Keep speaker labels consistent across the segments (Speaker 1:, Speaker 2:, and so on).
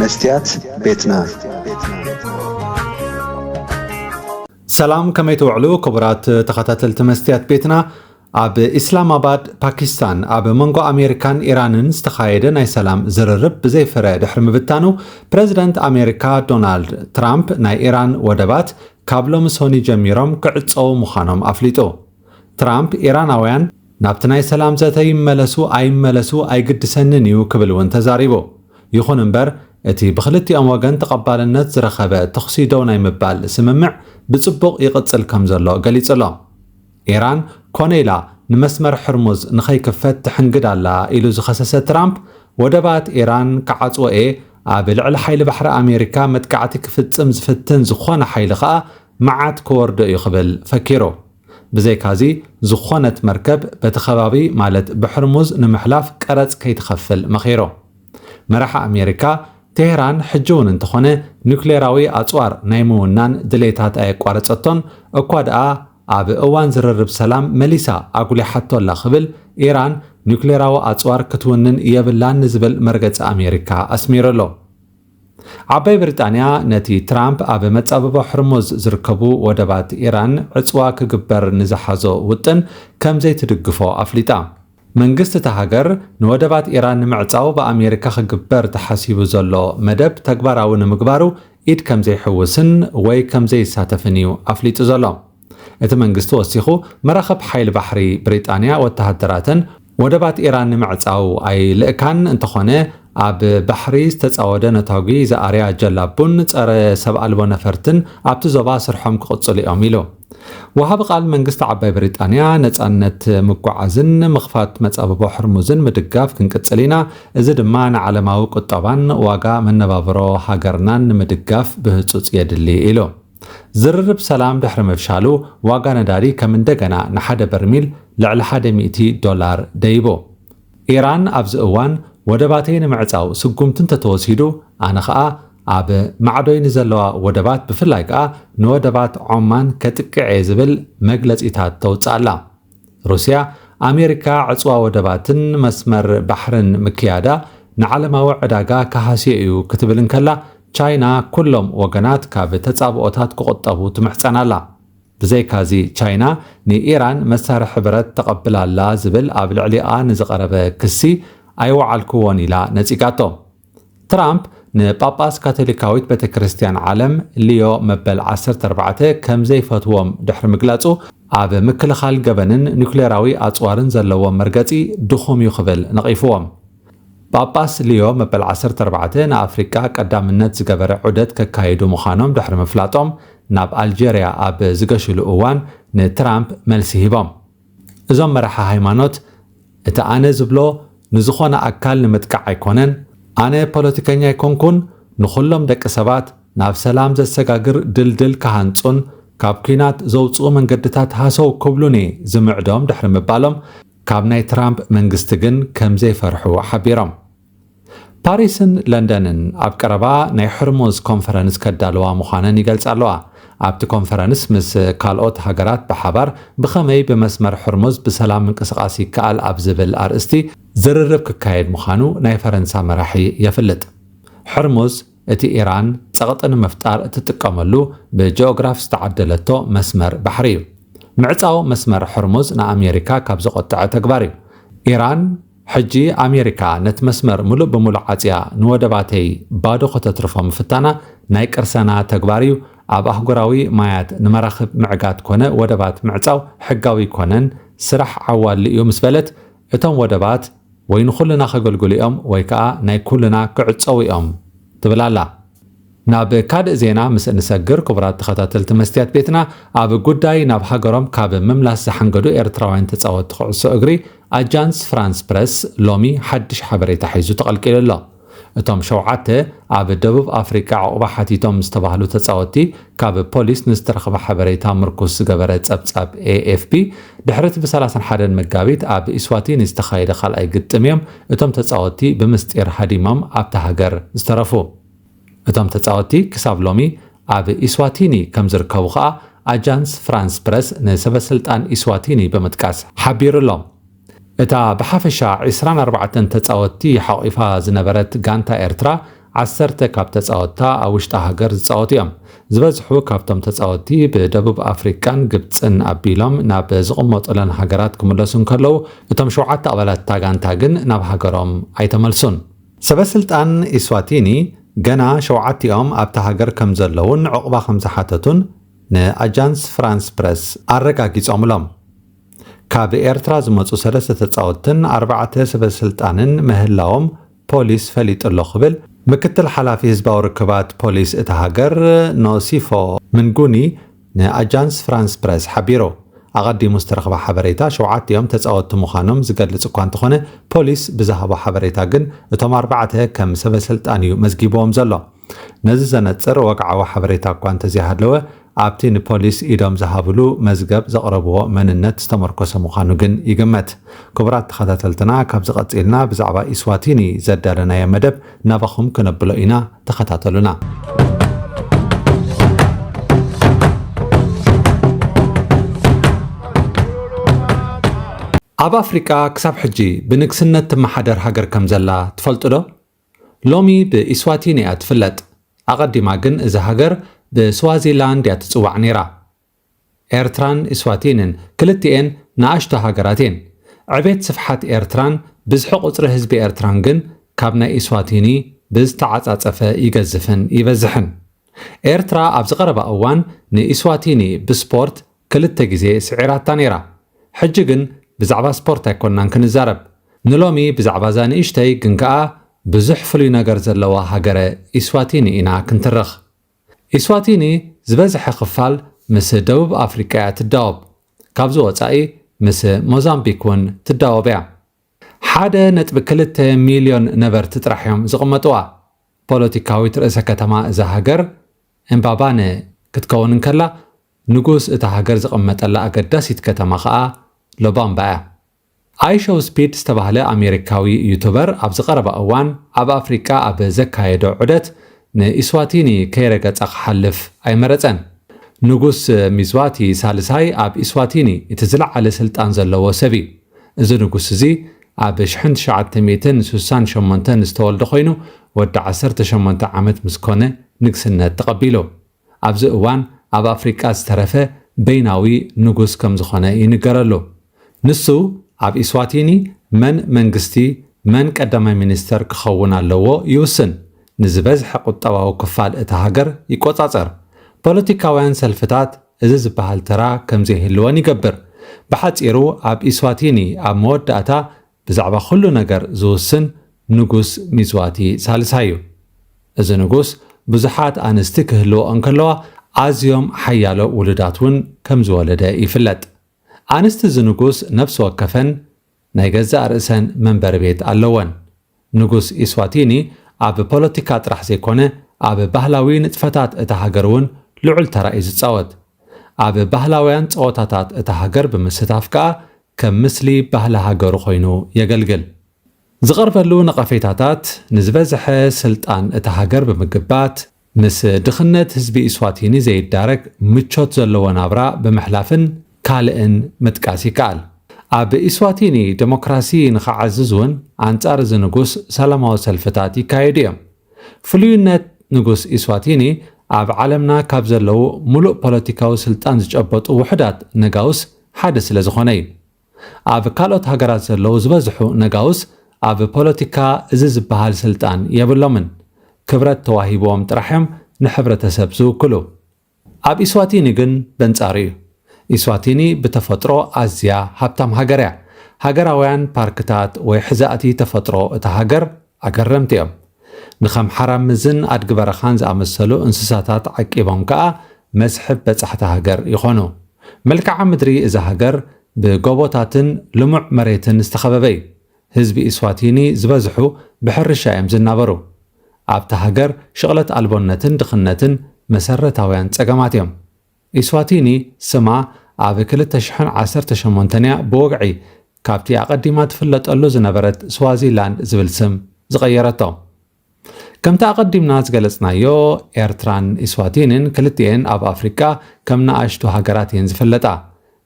Speaker 1: مستيات بيتنا.
Speaker 2: سلام كما يتوعلو كبرات تخطاتل مستيات بيتنا. اب اسلام آباد باكستان اب منغو امريكان ايرانن استخايده ناي سلام زررب بزي فرا دحر مبتانو بريزيدنت امريكا دونالد ترامب ناي ايران ودبات كابلو مسوني جميروم كعصو مخانوم افليتو. ترامب ايراناويان نابت ناي سلام زاتي ملسو اي قدسنن يو كبلون تزاريبو يخون امبر اتي بخلتي امواغن تقبالنت زرخبه تخسيدو ناي مبال سممع بصبق يقصل كمزلو قليصلو. إيران كونيلا نمسمر حرمز نخي كفت تحنقد على إلو زخصصة ترامب ودبات إيران كعطوة إيه بالعل حيل بحر أمريكا متكعتك فتسم زفتن زخونة حيل خاء معات كورد يقبل فكيرو بزي كازي زخونة مركب بتخبابي مالت بحرمز نمحلاف كرز كي تخفل مخيرو. مرح أمريكا تهران حجون انتخونه نوكليراوي أطوار نايمونان دليتات أي قوارتطن أكواد اب اوان زررب سلام مليسا اقولي حتى الله خبل ايران نيوكليراو اصوار كتونن يبلان نزبل مرغص امريكا اسميرلو. عباي بريطانيا نتي ترامب اب مصابو حرمز زركبو ودبات ايران عصوا كغبر نزحازو وطن كم زي تدغفو افليطا منغست تهاجر نودبات ايران معصاو بامريكا خغبر تحسيبو زلو مدب تغباراو نمغبارو ايد كم زي حوسن وي كم زي ساتفنيو افليط زلو. እቲ መንግስቲ ወሲኹ መራኸብ ሓይሊ ባሕሪ ብሪጣንያ ወተሃደራትን ወደባት ኢራን ንምዕጻው ኣይልእካን እንተኾነ ኣብ ባሕሪ ዝተጻወደ ነታጉ ዝኣርያ ጀላቡን ጸረ ሰብ ኣልቦ ነፈርትን ኣብቲ ዞባ ስርሖም ክቕጽሉ እዮም ኢሉ። ወሃቢ ቃል መንግስቲ ዓባይ ብሪጣንያ ነጻነት ምጓዓዝን ምኽፋት መጻበቦ ሕርሙዝን ምድጋፍ ክንቅጽል ኢና፣ እዚ ድማ ንዓለማዊ ቁጠባን ዋጋ መነባብሮ ሃገርናን ንምድጋፍ ብህጹጽ የድሊ ኢሉ። زررب سلام دحر مفشالو واغا نداري كم اندغنا نحد برميل لعل $100 ديبو. إيران أبز اوان ودباتين معصاو سقومتن تتوسيدو انا خا اب معدوي نزلوا ودبات بفلايقا نودبات عمان كتقعي زبل مغلصيتات توصالا. روسيا امريكا عصوا ودباتن مسمر بحرن مكيادا نعلماو عداغا كحاسيو كتبلن كلا چاينا كلهم وغنات كاب تጻبኦታት كقطبو تمحصنالا بزي كازي چاينا ني ايران مسار حبرت تقبلالا زبل اب لعليا نزقربه كسي ايوعلكون الى نصيقاتو. ترامب نباباس كاثوليكاويت بتكريستيان عالم ليو مبل 14 كم زي فتوم دحر مغلاصو اب مكلخال جبنن نيوكليراوي اصوارن زلوا مرغصي دخوم يخبل نقيفوم. باباس ليو مبل 14 أفريقيا قدامنت زغبر عدت ككايدو مخانوم دحر مفلاطوم ناب ألجيريا اب زغشلو اوان نترامب ملسي هيبوم. ازوم مرحا هايمانوت اتا انا زبلو نزخونا اكال نمتقع ايكونن انا بوليتيكانيا يكونكون نخلوم دك سبات ناب سلام زسغاغر دلدل كهانصون كاب كينات زوصو منقدتات هاسو كبلوني زمعدوم دحر مبالوم كاب ناي ترامب منغستگن كم زي فرحو حبيرم. باريسن لندنن اب قربا ناي حرموز كونفرنس كدالوا مخانن يገልጻለዋ ኣብቲ ኮንፈረንስ ምስ ካልኦት ሃገራት በሓባር ብኸመይ በመስመር ሕርሙዝ ብሰላም እንቅስቃሴ ይከኣል ኣብ ዝብል ኣርእስቲ ዝርርብ ክካየድ ምዃኑ ናይ ፈረንሳ መራሒ የፍልጥ። ሕርሙዝ እቲ ኢራን ጸቕጥን መፍጣር እትጥቀመሉ ብጂኦግራፍ ዝተዓደለቶ መስመር ባሕሪ እዩ። معصاو مسمر حرمز نا أمريكا كاب زقطع تكباري. إيران حجي أمريكا نت مسمر ملو بملو عطيا نودباتي بادو خطترفو مفتانا نايك أرسانا تكباريو أب أحقراوي مايات نمراخب معقات كونه ودبات معصاو حقاوي كونن سرح عوال لئيو مسبلت اتم ودبات وين خلنا خقلقليهم ويكا ناي كلنا كعصاويهم تبلالا. ناب كاد زينا مس نسجر كبرات تخطاتل تمستيات بيتنا اب غداي ناب هاغروم كاب مملاس حنگدو ارتراوين تصاوت خصو اغري اجانس فرانس بريس لومي حدش حبريتا حيزو تقلقللو. اتم شوعته اب دبوب افريكا عقبا حتيتم مستباهلو تصاوتي كاب بوليس نسترخب حبريتا مركز غبرت صبصاب AFP دحرت ب31 مغابيت اب اسواتين استخايده خلأي گطميم اتم تصاوتي بمستير حديمم اب تهاجر استرفو. اتم تጻወቲ ክሳብ ሎሚ ኣብ ኢስዋቲኒ ከም ዝርከቡ ኸኣ ኣጃንስ ፍራንስ ፕረስ ንሰበስልጣን ኢስዋቲኒ በመጥቃስ ሓቢሩሎም። እታ ብሓፈሻ 24 ተጻወቲ ሓቂፋ ዝነበረት ጋንታ ኤርትራ 10 ካብ ተጻወትታ ኣብ ውሽጢ ሃገር ዝጻወቱ እዮም። ዝበዝሑ ካብቶም ተጻወትቲ ብደቡብ ኣፍሪካን ግብፅን ኣቢሎም ናብ ዝቕመጡለን ሃገራት ክምለሱ እንከለዉ እቶም 7 ኣባላት እታ ጋንታ ግን ናብ ሃገሮም ኣይተመልሱን። ሰበስልጣን ኢስዋቲኒ ገና 7ኦም ኣብታ ሃገር ከም ዘለውን ዕቑባ ከም ዝሓተቱን ንኣጃንስ ፍራንስ ፕረስ ኣረጋጊጾምሎም። ካብ ኤርትራ ዝመፁ 3 ተጻወትን 4 ሰበስልጣንን ምህላዎም ፖሊስ ፈሊጡ ኣሎ ክብል ምክትል ሓላፊ ህዝባዊ ርክባት ፖሊስ እቲ ሃገር ኖሲፎ ምንጉኒ ንኣጃንስ ፍራንስ ፕረስ ሓቢሩ። ኣቐዲሙ ዝተረኸበ ሓበሬታ 7ኦም ተጻወቲ ምዃኖም ዝገልጽ እኳ እንተኾነ ፖሊስ ብዝሃቦ ሓበሬታ ግን እቶም 4 ከም ሰበስልጣን እዩ መዝጊቦም ዘሎ። ነዚ ዘነጽር ወግዓዊ ሓበሬታ እኳ እንተዘይሃለወ ኣብቲ ንፖሊስ ኢዶም ዝሃብሉ መዝገብ ዘቕረብዎ መንነት ዝተመርኮሰ ምዃኑ ግን ይግመት። ክቡራት ተኸታተልትና ካብዚ ቀፂልና ብዛዕባ ኢስዋቲኒ ዘዳለናዮ መደብ ናባኹም ክነብሎ ኢና፣ ተኸታተሉና። ኣብ ኣፍሪቃ ክሳብ ሕጂ ብንግስነት ትመሓደር ሃገር ከም ዘላ ትፈልጡ ዶ? ሎሚ ብኢስዋቲኒ እያ ትፍለጥ። ኣቐዲማ ግን እዚ ሃገር ብስዋዚላንድ እያ ትጽዋዕ ነይራ። ኤርትራን ኢስዋቲንን ክልቲአን ንኣሽቱ ሃገራት እየን። ዕቤት ስፍሓት ኤርትራን ብዝሒ ቁፅሪ ህዝቢ ኤርትራን ግን ካብ ናይ ኢስዋቲኒ ብዝተዓጻጸፈ ይገዝፍን ይበዝሕን። ኤርትራ ኣብ ዝቐረባ እዋን ንኢስዋቲኒ ብስፖርት 2 ግዜ ስዒራታ ነይራ። ሕጂ ግን ብዛዕባ ስፖርት ኣይኮንናን ክንዛረብ። ንሎሚ ብዛዕባ እዛ ንእሽተይ ግን ከኣ ብዙሕ ፍሉይ ነገር ዘለዋ ሃገረ ኢስዋቲኒ ኢና ክንትርኽ። ኢስዋቲኒ ዝበዝሐ ክፋል ምስ ደቡብ ኣፍሪቃ እያ ትዳወብ። ካብዚ ወፃኢ ምስ ሞዛምቢክ እውን ትዳወብ እያ። 1.2 ሚልዮን ነበርቲ ጥራሕ እዮም ዝቕመጥዋ። ፖለቲካዊት ርእሰ ከተማ እዛ ሃገር ኤምባባነ ክትከውን እንከላ ንጉስ እታ ሃገር ዝቕመጠላ ኣገዳሲት ከተማ ከዓ ሎባምባ እያ። ኣይሾው ስፒድ ዝተባህለ ኣሜሪካዊ ዩቱበር ኣብ ዝቐረባ እዋን ኣብ ኣፍሪቃ ኣብ ዘካየዶ ዑደት ንኢስዋቲኒ ከይረገጸ ክሓልፍ ኣይመረፀን። ንጉስ ሚዝዋቲ ሳልሳይ ኣብ ኢስዋቲኒ እቲ ዝለዓለ ስልጣን ዘለዎ ሰብ እዩ። እዚ ንጉስ እዚ ኣብ 1968 ዝተወልደ ኮይኑ ወዲ 18 ዓመት ምስ ኮነ ንግስነት ተቐቢሉ። ኣብዚ እዋን ኣብ ኣፍሪቃ ዝተረፈ በይናዊ ንጉስ ከም ዝኾነ ይንገረሉ። ንሱ ኣብ ኢስዋቲኒ መን መንግስቲ መን ቀዳማይ ሚኒስተር ክኸውን ኣለዎ ይውስን። ንዝበዝሐ ቁጠባዊ ክፋል እቲ ሃገር ይቆጻጸር። ፖለቲካውያን ሰልፍታት እዚ ዝበሃል ተራ ከም ዘይህልወን ይገብር። ብሓጺሩ ኣብ ኢስዋቲኒ ኣብ መወዳእታ ብዛዕባ ኩሉ ነገር ዝውስን ንጉስ ሚዝዋቲ ሳልሳይ እዩ። እዚ ንጉስ ብዙሓት ኣንስቲ ክህልዎ እንከለዋ ኣዝዮም ሓያሎ ውሉዳት እውን ከም ዝወለደ ይፍለጥ። ኣንስቲ እዚ ንጉስ ነፍሲ ወከፈን ናይ ገዛእ ርእሰን መንበሪ ቤት ኣለወን። ንጉስ ኢስዋቲኒ ኣብ ፖለቲካ ጥራሕ ዘይኮነ ኣብ ባህላዊ ንጥፈታት እታ ሃገር እውን ልዑል ተራ እዩ ዝፃወት። ኣብ ባህላውያን ፀወታታት እታ ሃገር ብምስታፍ ከዓ ከም ምስሊ ባህሊ ሃገሩ ኮይኑ የገልግል። ዝቐርበሉ ነቐፌታታት ንዝበዝሐ ስልጣን እታ ሃገር ብምግባት ምስ ድኽነት ህዝቢ ኢስዋቲኒ ዘይዳረግ ምቾት ዘለዎ ናብራ ብምሕላፍን ካልእን ምጥቃስ ይከኣል። ኣብ ኢስዋቲኒ ዴሞክራሲ ንኽዓዝዝ እውን ኣንጻር እዚ ንጉስ ሰላማዊ ሰልፍታት ይካየዱ እዮም። ፍሉይነት ንጉስ ኢስዋቲኒ ኣብ ዓለምና ካብ ዘለዉ ሙሉእ ፖለቲካዊ ስልጣን ዝጨበጡ ውሕዳት ነጋውስ ሓደ ስለ ዝኾነ እዩ። ኣብ ካልኦት ሃገራት ዘለዉ ዝበዝሑ ነጋውስ ኣብ ፖለቲካ እዚ ዝበሃል ስልጣን የብሎምን። ክብረት ተዋሂቦም ጥራሕዮም ንሕብረተሰብ ዝውክሉ። ኣብ ኢስዋቲኒ ግን በንጻሪ እዩ። ኢስዋቲኒ ብተፈጥሮ ኣዝያ ሃብታም ሃገር እያ። ሃገራውያን ፓርክታት ወይ ሕዛእቲ ተፈጥሮ እታ ሃገር ኣገረምቲ እዮም። ንኸም ሓራምዝን ኣድጊ በረኻን ዝኣመሰሉ እንስሳታት ዓቂቦም ከዓ መስሕብ በጻሕቲ ሃገር ይኾኑ። መልክዓ ምድሪ እዛ ሃገር ብጎቦታትን ልሙዕ መሬትን ዝተኸበበ እዩ። ህዝቢ ኢስዋቲኒ ዝበዝሑ ብሕርሻ እዮም ዝናበሩ። ኣብታ ሃገር ሽቕለት ኣልቦነትን ድኽነትን መሰረታውያን ጸገማት እዮም። ኢስዋቲኒ ስማ ኣብ 2018 ብወግዒ ካብቲ ኣቐዲማ ትፍለጠሉ ዝነበረት ስዋዚላንድ ዝብል ስም ዝቐየረቶ። ከምቲ ኣቐዲምና ዝገለጽናዮ ኤርትራን ኢስዋቲንን ክልቲአን ኣብ ኣፍሪቃ ከም ንኣሽቱ ሃገራት እየን ዝፍለጣ።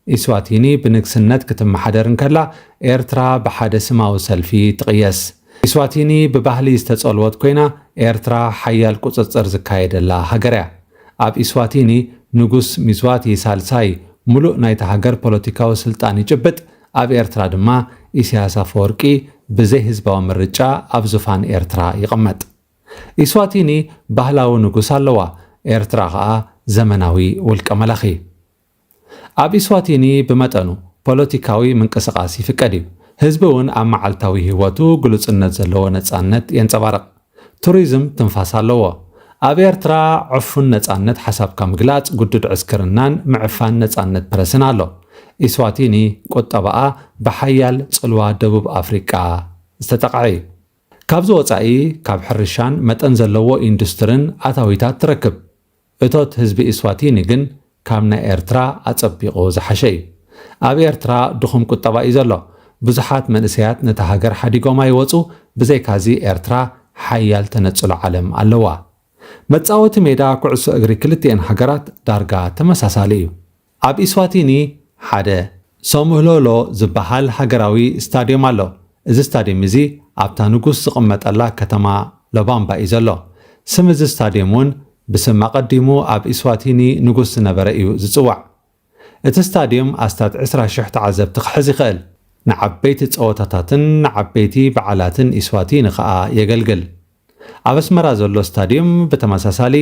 Speaker 2: ኢስዋቲኒ ብንግስነት ክትመሓደር እንከላ ኤርትራ ብሓደ ስማዊ ሰልፊ ትቕየስ። ኢስዋቲኒ ብባህሊ ዝተጸልወት ኮይና ኤርትራ ሓያል ቁጽጽር ዝካየደላ ሃገር እያ። ኣብ ኢስዋቲኒ ንጉስ ሚዝዋቲ ሳልሳይ ሙሉእ ናይቲ ሃገር ፖለቲካዊ ስልጣን ይጭብጥ፣ ኣብ ኤርትራ ድማ ኢሳያስ አፈወርቂ ብዘይ ህዝባዊ ምርጫ ኣብ ዙፋን ኤርትራ ይቕመጥ። ኢስዋቲኒ ባህላዊ ንጉስ ኣለዋ፣ ኤርትራ ከዓ ዘመናዊ ውልቀ መላኺ። ኣብ ኢስዋቲኒ ብመጠኑ ፖለቲካዊ ምንቅስቓስ ይፍቀድ እዩ። ህዝቢ እውን ኣብ መዓልታዊ ህይወቱ ግሉጽነት ዘለዎ ነጻነት የንጸባርቕ። ቱሪዝም ትንፋስ ኣለዎ። ኣብ ኤርትራ ዕፉን ነጻነት ሓሳብካ ምግላጽ፣ ጉድድ ዕስክርናን ምዕፋን ነጻነት ፕረስን ኣሎ። ኢስዋቲኒ ቁጠባኣ ብሓያል ጽልዋ ደቡብ ኣፍሪቃ ዝተጠቕዐ እዩ። ካብዚ ወፃኢ ካብ ሕርሻን መጠን ዘለዎ ኢንዱስትሪን ኣታዊታት ትረክብ። እቶት ህዝቢ ኢስዋቲኒ ግን ካብ ናይ ኤርትራ ኣጸቢቑ ዝሓሸ እዩ። ኣብ ኤርትራ ድኹም ቁጠባ እዩ ዘሎ። ብዙሓት መንእሰያት ነታ ሃገር ሓዲጎማ ይወፁ። ብዘይካዚ ኤርትራ ሓያል ተነጽሎ ዓለም ኣለዋ። መጻወቲ ሜዳ ኩዕሶ እግሪ ክልቲአን ሃገራት ዳርጋ ተመሳሳሊ እዩ። ኣብ ኢስዋቲኒ ሓደ ሶምህሎሎ ዝበሃል ሃገራዊ ስታድዮም ኣሎ። እዚ ስታድዮም እዚ ኣብታ ንጉስ ዝቕመጠላ ከተማ ሎባምባ እዩ ዘሎ። ስም እዚ ስታድዮም እውን ብስም ኣቐዲሙ ኣብ ኢስዋቲኒ ንጉስ ዝነበረ እዩ ዝጽዋዕ። እቲ ስታድዮም ኣስታት 20,000 ተዓዘብቲ ክሕዝ ይኽእል። ንዓበይቲ ጸወታታትን ንዓበይቲ በዓላትን ኢስዋቲኒ ከዓ የገልግል። ኣብ ኣስመራ ዘሎ ስታድዮም ብተመሳሳሊ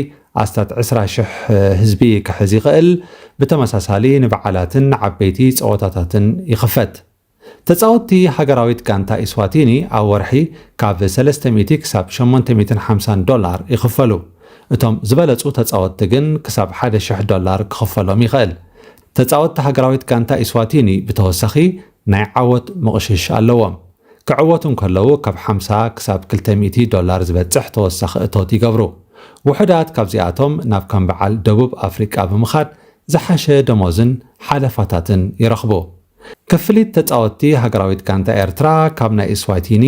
Speaker 2: ኣስታት 20,000 ህዝቢ ክሕዝ ይኽእል። ብተመሳሳሊ ንበዓላትን ንዓበይቲ ጸወታታትን ይኽፈት። ተጻወትቲ ሃገራዊት ጋንታ ኢስዋቲኒ ኣብ ወርሒ ካብ 300 ክሳብ 850 ዶላር ይኽፈሉ። እቶም ዝበለጹ ተጻወትቲ ግን ክሳብ 1,000 ዶላር ክኽፈሎም ይኽእል። ተጻወትቲ ሃገራዊት ጋንታ ኢስዋቲኒ ብተወሳኺ ናይ ዓወት ምቕሽሽ ኣለዎም። ክዕወቱ እንከለዉ ካብ 50 ክሳብ 200 ዶላር ዝበጽሕ ተወሳኺ እቶት ይገብሩ። ውሕዳት ካብዚኣቶም ናብ ከም በዓል ደቡብ ኣፍሪቃ ብምኻድ ዝሓሸ ደሞዝን ሓለፋታትን ይረኽቡ። ክፍሊት ተጻወትቲ ሃገራዊት ጋንታ ኤርትራ ካብ ናይ ኢስዋቲኒ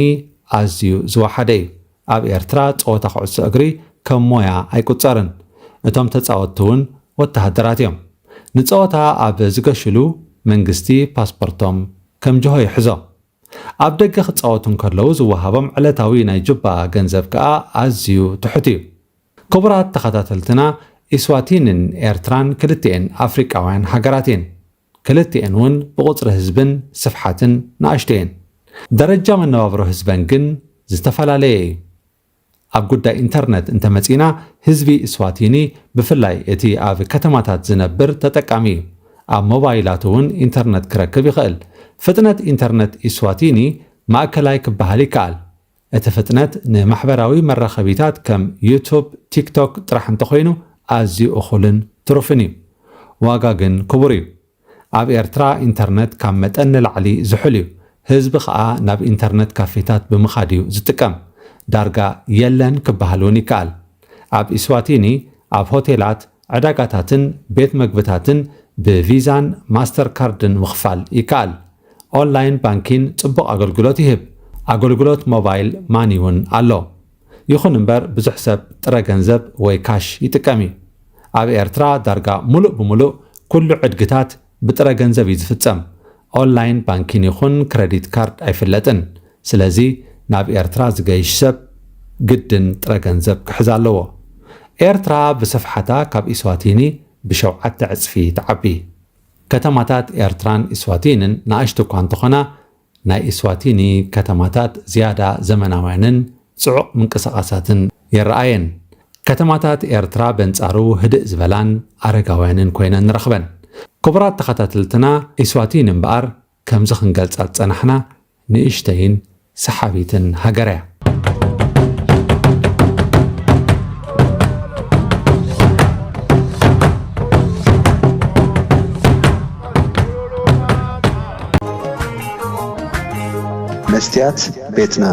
Speaker 2: ኣዝዩ ዝወሓደ እዩ። ኣብ ኤርትራ ጸወታ ኩዕሶ እግሪ ከም ሞያ ኣይቁጸርን። እቶም ተጻወትቲ እውን ወተሃደራት እዮም። ንጸወታ ኣብ ዝገሽሉ መንግስቲ ፓስፖርቶም ከም ጅሆ ይሕዞ። ኣብ ደገ ክጻወቱ እንከለዉ ዝወሃቦም ዕለታዊ ናይ ጅባ ገንዘብ ከዓ ኣዝዩ ትሑት እዩ። ክቡራት ተኸታተልትና ኢስዋቲንን ኤርትራን ክልቲአን ኣፍሪቃውያን ሃገራት እየን። ክልቲአን እውን ብቁፅሪ ህዝብን ስፍሓትን ንኣሽተየን። ደረጃ መነባብሮ ህዝበን ግን ዝተፈላለየ እዩ። ኣብ ጉዳይ ኢንተርነት እንተመጺና ህዝቢ ኢስዋቲኒ ብፍላይ እቲ ኣብ ከተማታት ዝነብር ተጠቃሚ እዩ። ኣብ ሞባይላት እውን ኢንተርነት ክረክብ ይኽእል። ፍጥነት ኢንተርነት ኢስዋቲኒ ማእከላይ ክበሃል ይከኣል። እቲ ፍጥነት ንማሕበራዊ መራኸቢታት ከም ዩቱብ፣ ቲክቶክ ጥራሕ እንተኾይኑ ኣዝዩ እኹልን ትሩፍን እዩ። ዋጋ ግን ክቡር እዩ። ኣብ ኤርትራ ኢንተርነት ካብ መጠን ንላዕሊ ዝሑል እዩ። ህዝቢ ከዓ ናብ ኢንተርነት ካፌታት ብምኻድ እዩ ዝጥቀም። ዳርጋ የለን ክበሃል እውን ይከኣል። ኣብ ኢስዋቲኒ ኣብ ሆቴላት፣ ዕዳጋታትን ቤት መግብታትን ብቪዛን ማስተር ካርድን ምኽፋል ይከኣል። ኦንላይን ባንኪን ጽቡቕ ኣገልግሎት ይህብ። ኣገልግሎት ሞባይል ማኒ እውን ኣሎ። ይኹን እምበር ብዙሕ ሰብ ጥረ ገንዘብ ወይ ካሽ ይጥቀም እዩ። ኣብ ኤርትራ ዳርጋ ሙሉእ ብምሉእ ኩሉ ዕድግታት ብጥረ ገንዘብ እዩ ዝፍጸም። ኦንላይን ባንኪን ይኹን ክሬዲት ካርድ ኣይፍለጥን። ስለዚ ናብ ኤርትራ ዝገይሽ ሰብ ግድን ጥረ ገንዘብ ክሕዝ ኣለዎ። ኤርትራ ብስፍሓታ ካብ ኢስዋቲኒ ብ7 ዕጽፊ ተዓቢ። ከተማታት ኤርትራን ኢስዋቲንን ንኣሽቱ እኳ እንተኾና ናይ ኢስዋቲኒ ከተማታት ዝያዳ ዘመናውያንን ጽዑቕ ምንቅስቓሳትን ይረኣየን። ከተማታት ኤርትራ በንጻሩ ህድእ ዝበላን ኣረጋውያንን ኮይነን ንረኽበን። ክቡራት ተኸታተልትና ኢስዋቲኒ እምበኣር ከምዚ ክንገልጻት ጸናሕና ንእሽተይን ሰሓቢትን ሃገር እያ።
Speaker 1: መስትያት ቤትና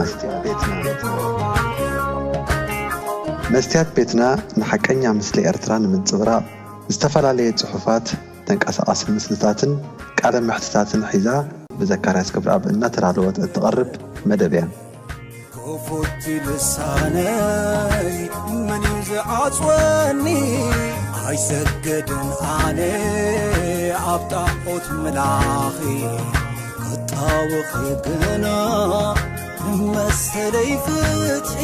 Speaker 1: መስትያት ቤትና ንሓቀኛ ምስሊ ኤርትራ ንምንጽብራቕ ዝተፈላለየ ጽሑፋት ተንቀሳቓሲ ምስልታትን ቃለ ምሕትታትን ሒዛ ብዘካርያስ ክብረኣብ እናተዳለወት እትቐርብ መደብ እያ። ክፉት ልሳነይ መን እዩ ዝዓጽወኒ ኣይሰገድን ኣነ ኣብ ጣዖት መላኺ ክጣወኺ ግና
Speaker 3: መሰለይ ፍትሒ